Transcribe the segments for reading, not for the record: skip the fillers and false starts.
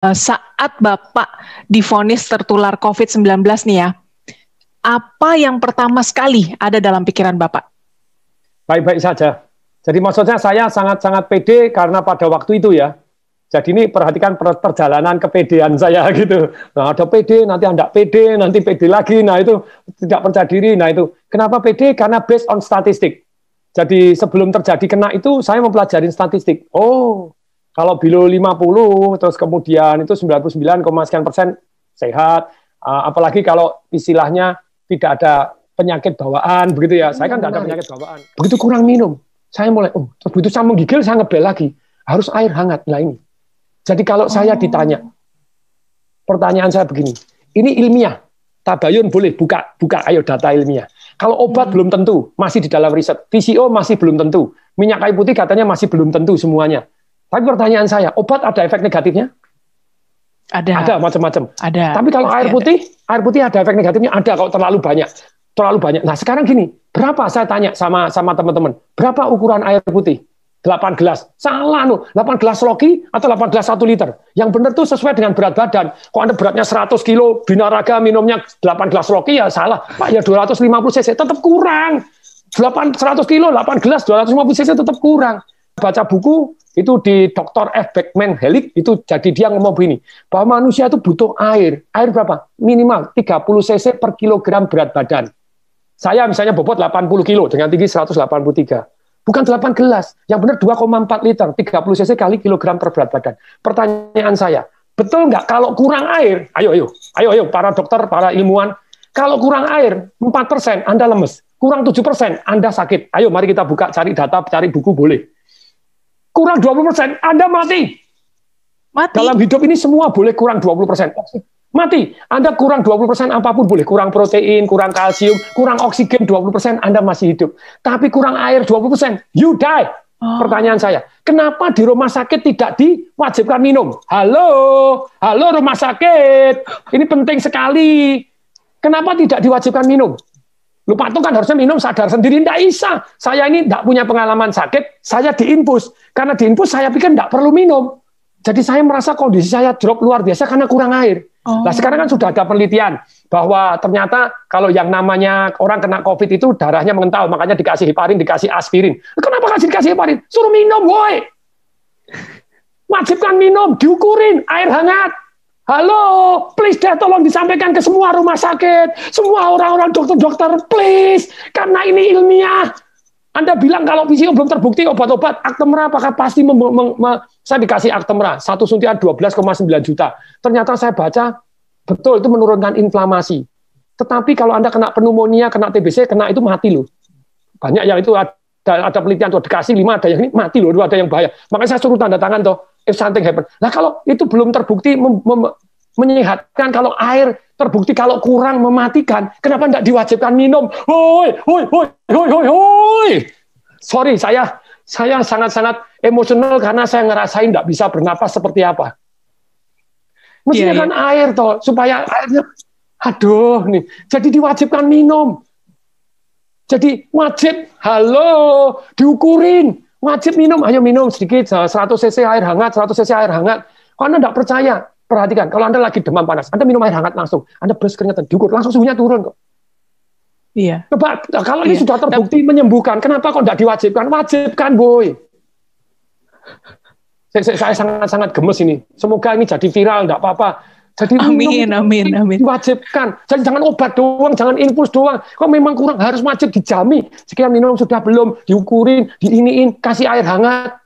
Saat Bapak divonis tertular COVID-19 nih ya, apa yang pertama sekali ada dalam pikiran Bapak? Baik-baik saja. Jadi maksudnya saya sangat-sangat pede karena pada waktu itu ya. Jadi ini perhatikan perjalanan kepedean saya gitu. Nah ada pede, nanti tidak pede, nanti pede lagi. Nah itu tidak percaya diri. Nah itu kenapa pede? Karena based on statistik. Jadi sebelum terjadi kena itu saya mempelajari statistik. Oh, kalau below 50 terus kemudian itu 99,sekian% sehat. Apalagi kalau istilahnya tidak ada penyakit bawaan begitu ya. Saya kan tidak ada penyakit bawaan. Begitu kurang minum, saya mulai begitu saya menggigil saya ngebel lagi. Harus air hangat. Nah ini. Jadi kalau saya ditanya, pertanyaan saya begini, ini ilmiah, tabayun boleh buka ayo data ilmiah. Kalau obat belum tentu, masih di dalam riset. PCO masih belum tentu. Minyak kayu putih katanya masih belum tentu semuanya. Tapi pertanyaan saya, obat ada efek negatifnya? Ada macam-macam. Tapi kalau air putih ada efek negatifnya? Ada kalau terlalu banyak. Nah sekarang gini, berapa saya tanya sama teman-teman, berapa ukuran air putih? 8 gelas. Salah, 8 gelas loki atau 8 gelas 1 liter. Yang benar tuh sesuai dengan berat badan. Kok Anda beratnya 100 kilo, binaraga minumnya 8 gelas loki, ya salah. Pak, ya 250 cc, tetap kurang. 100 kilo, 8 gelas, 250 cc tetap kurang. Baca buku, itu di Dr. F. Beckman Hellick, itu jadi dia ngomong begini, bahwa manusia itu butuh air. Air berapa? Minimal 30 cc per kilogram berat badan. Saya misalnya bobot 80 kilo dengan tinggi 183. Bukan 8 gelas, yang benar 2,4 liter, 30 cc kali kilogram per berat badan. Pertanyaan saya, betul nggak kalau kurang air, ayo para dokter, para ilmuwan, kalau kurang air 4% Anda lemes, kurang 7% Anda sakit. Ayo mari kita buka, cari data, cari buku boleh. Kurang 20% Anda mati. Dalam hidup ini semua boleh kurang 20%. Mati. Anda kurang 20% apapun boleh. Kurang protein, kurang kalsium, kurang oksigen 20% Anda masih hidup. Tapi kurang air 20%, you die. Pertanyaan saya, kenapa di rumah sakit tidak diwajibkan minum? Halo rumah sakit. Ini penting sekali. Kenapa tidak diwajibkan minum? Lupa tuh kan harusnya minum sadar sendiri. Tidak bisa. Saya ini tidak punya pengalaman sakit, saya diinfus. Karena diinfus saya pikir tidak perlu minum. Jadi saya merasa kondisi saya drop luar biasa karena kurang air. Nah sekarang kan sudah ada penelitian bahwa ternyata kalau yang namanya orang kena COVID itu darahnya mengental, makanya dikasih heparin, dikasih aspirin. Kenapa dikasih heparin? Suruh minum, woi. Wajibkan minum, diukurin, air hangat. Halo, please deh tolong disampaikan ke semua rumah sakit, semua orang-orang dokter-dokter, please. Karena ini ilmiah. Anda bilang kalau PCO belum terbukti obat-obat, Actemra apakah pasti saya dikasih Actemra, satu suntian 12,9 juta. Ternyata saya baca, betul itu menurunkan inflamasi. Tetapi kalau Anda kena pneumonia, kena TBC, kena itu mati loh. Banyak yang itu ada penelitian tuh dikasih 5, ada yang ini mati loh, ada yang bahaya. Makanya saya suruh tanda tangan tuh, if something happen. Nah kalau itu belum terbukti menyehatkan, kalau air terbukti kalau kurang mematikan, kenapa tidak diwajibkan minum? Hoi. Sorry, saya sangat-sangat emosional karena saya ngerasain tidak bisa bernapas seperti apa. Mestinya kan air toh, supaya airnya, aduh nih, jadi diwajibkan minum. Jadi wajib, diukurin, wajib minum, ayo minum sedikit, 100 cc air hangat, 100 cc air hangat. Kalau Anda tidak percaya, perhatikan, kalau Anda lagi demam panas, Anda minum air hangat langsung, Anda beres keringetan, diukur, langsung suhunya turun kok. Iya. Coba, kalau ini sudah terbukti menyembuhkan, kenapa kok tidak diwajibkan? Wajibkan, boy. Saya sangat-sangat gemes ini. Semoga ini jadi viral, tidak apa-apa. Jadi amin. Diwajibkan. Jadi jangan obat doang, jangan infus doang. Kok memang kurang, harus wajib dijami. Sekian minum sudah belum, diukurin, diiniin, kasih air hangat.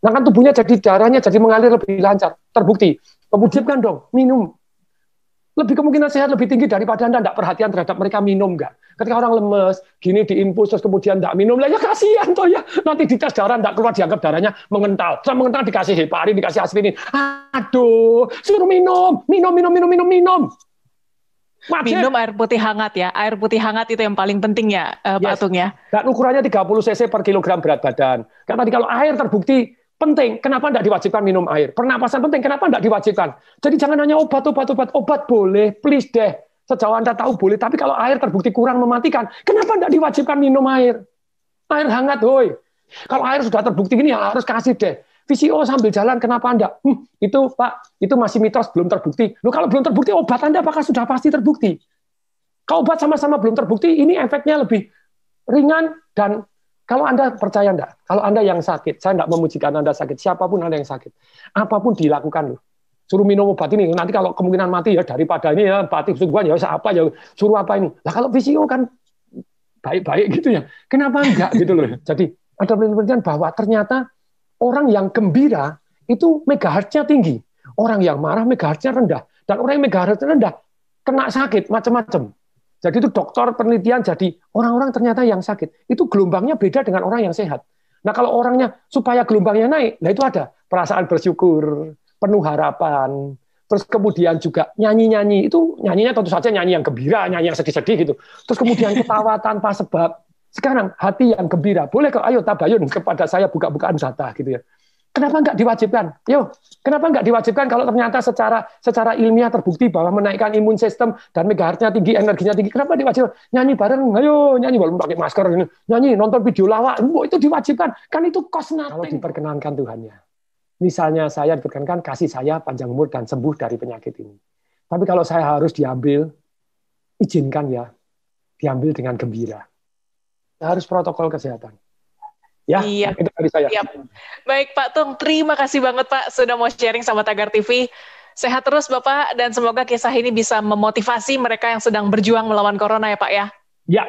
Nah kan tubuhnya jadi darahnya jadi mengalir lebih lancar. Terbukti. Wajibkan dong, minum. Lebih kemungkinan sehat lebih tinggi daripada Anda tidak perhatian terhadap mereka minum nggak. Ketika orang lemes, gini diinfus terus kemudian tidak minum, lah ya kasihan toh ya. Nanti dites darah tidak keluar, dianggap darahnya mengental. Setelah mengental dikasih heparin, dikasih aspirin. Aduh, suruh minum. Wajib. Minum air putih hangat ya. Air putih hangat itu yang paling penting ya, Pak Atung ya. Dan ukurannya 30 cc per kilogram berat badan. Karena tadi kalau air terbukti penting, kenapa tidak diwajibkan minum air? Pernapasan penting, kenapa tidak diwajibkan? Jadi jangan hanya obat boleh, please deh. Sejauh Anda tahu boleh, tapi kalau air terbukti kurang mematikan, kenapa tidak diwajibkan minum air? Air hangat, hoi. Kalau air sudah terbukti gini, ya harus kasih deh. VCO sambil jalan, kenapa enggak? Itu Pak, itu masih mitos, belum terbukti. Loh, kalau belum terbukti, obat Anda apakah sudah pasti terbukti? Kalau obat sama-sama belum terbukti, ini efeknya lebih ringan. Dan kalau Anda percaya enggak, kalau Anda yang sakit, saya enggak memujikan Anda sakit, siapapun Anda yang sakit, apapun dilakukan loh. Suruh minum obat ini, nanti kalau kemungkinan mati ya daripada ini ya, mati kesuguhan ya apa ya, suruh apa ini. Lah kalau VCO kan baik-baik gitu ya, kenapa enggak gitu loh. Jadi ada penelitian bahwa ternyata orang yang gembira itu megahertznya tinggi. Orang yang marah megahertznya rendah. Dan orang yang megahertznya rendah kena sakit macam-macam. Jadi itu dokter penelitian, jadi orang-orang ternyata yang sakit itu gelombangnya beda dengan orang yang sehat. Nah kalau orangnya supaya gelombangnya naik, nah itu ada perasaan bersyukur, penuh harapan. Terus kemudian juga nyanyi-nyanyi, itu nyanyinya tentu saja nyanyi yang gembira, nyanyi yang sedih-sedih gitu. Terus kemudian ketawa tanpa sebab. Sekarang hati yang gembira, boleh kok, ayo tabayun kepada saya buka-bukaan data gitu ya. Kenapa nggak diwajibkan? Yo, kenapa nggak diwajibkan kalau ternyata secara ilmiah terbukti bahwa menaikkan imun sistem dan megahertznya tinggi, energinya tinggi, kenapa diwajibkan? Nyanyi bareng, ayo nyanyi walaupun pakai masker, nyanyi, nonton video lawak, itu diwajibkan. Kan itu cost nothing. Kalau diperkenankan Tuhannya. Misalnya saya diperkenankan kasih saya panjang umur dan sembuh dari penyakit ini. Tapi kalau saya harus diambil, izinkan ya, diambil dengan gembira. Harus protokol kesehatan. Ya, iya. Itu dari saya. Siap. Baik Pak Tung, terima kasih banget Pak sudah mau sharing sama Tagar TV. Sehat terus Bapak, dan semoga kisah ini bisa memotivasi mereka yang sedang berjuang melawan corona ya Pak ya. Ya.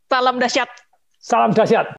Salam dahsyat. Salam dahsyat.